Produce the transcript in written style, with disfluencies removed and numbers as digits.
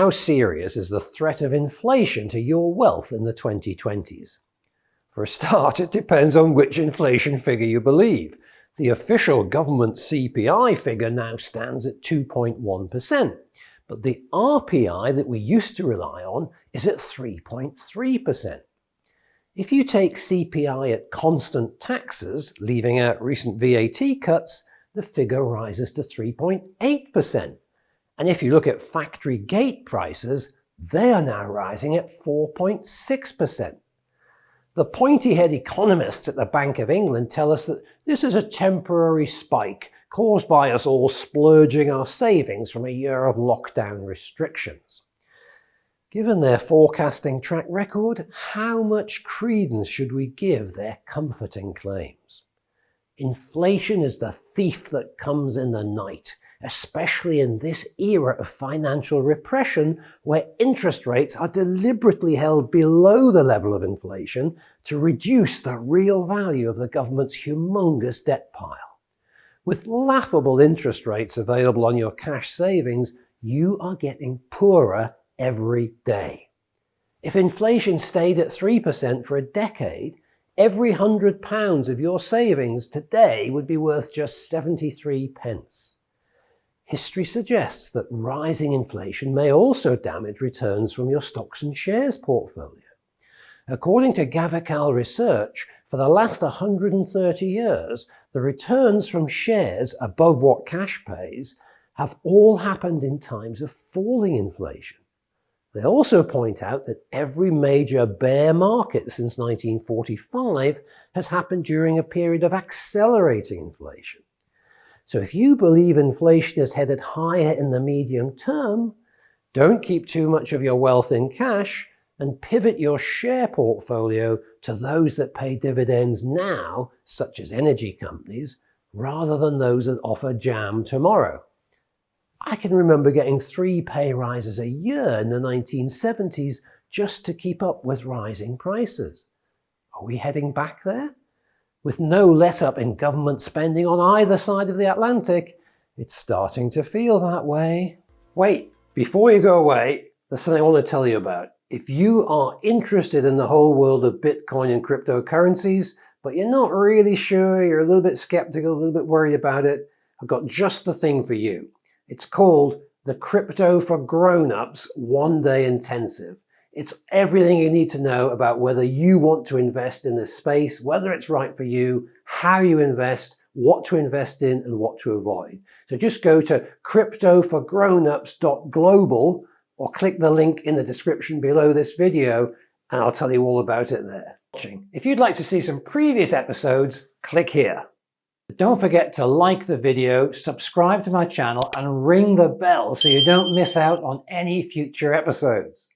how serious is the threat of inflation to your wealth in the 2020s? For a start, it depends on which inflation figure you believe. The official government CPI figure now stands at 2.1%, but the RPI that we used to rely on is at 3.3%. If you take CPI at constant taxes, leaving out recent VAT cuts, the figure rises to 3.8%. And if you look at factory gate prices, they are now rising at 4.6%. The pointy-head economists at the Bank of England tell us that this is a temporary spike caused by us all splurging our savings from a year of lockdown restrictions. Given their forecasting track record, how much credence should we give their comforting claims? Inflation is the thief that comes in the night, especially in this era of financial repression where interest rates are deliberately held below the level of inflation to reduce the real value of the government's humongous debt pile. With laughable interest rates available on your cash savings, you are getting poorer every day. If inflation stayed at 3% for a decade, every £100 of your savings today would be worth just 73 pence. History suggests that rising inflation may also damage returns from your stocks and shares portfolio. According to Gavical Research, for the last 130 years, the returns from shares above what cash pays have all happened in times of falling inflation. They also point out that every major bear market since 1945 has happened during a period of accelerating inflation. So if you believe inflation is headed higher in the medium term, don't keep too much of your wealth in cash and pivot your share portfolio to those that pay dividends now, such as energy companies, rather than those that offer jam tomorrow. I can remember getting 3 pay rises a year in the 1970s just to keep up with rising prices. Are we heading back there? With no let-up in government spending on either side of the Atlantic, it's starting to feel that way. Wait, before you go away, there's something I want to tell you about. If you are interested in the whole world of Bitcoin and cryptocurrencies, but you're not really sure, you're a little bit skeptical, a little bit worried about it, I've got just the thing for you. It's called the Crypto for Grown-Ups One-Day Intensive. It's everything you need to know about whether you want to invest in this space, whether it's right for you, how you invest, what to invest in, and what to avoid. So just go to cryptoforgrownups.global or click the link in the description below this video, and I'll tell you all about it there. If you'd like to see some previous episodes, click here. Don't forget to like the video, subscribe to my channel, and ring the bell so you don't miss out on any future episodes.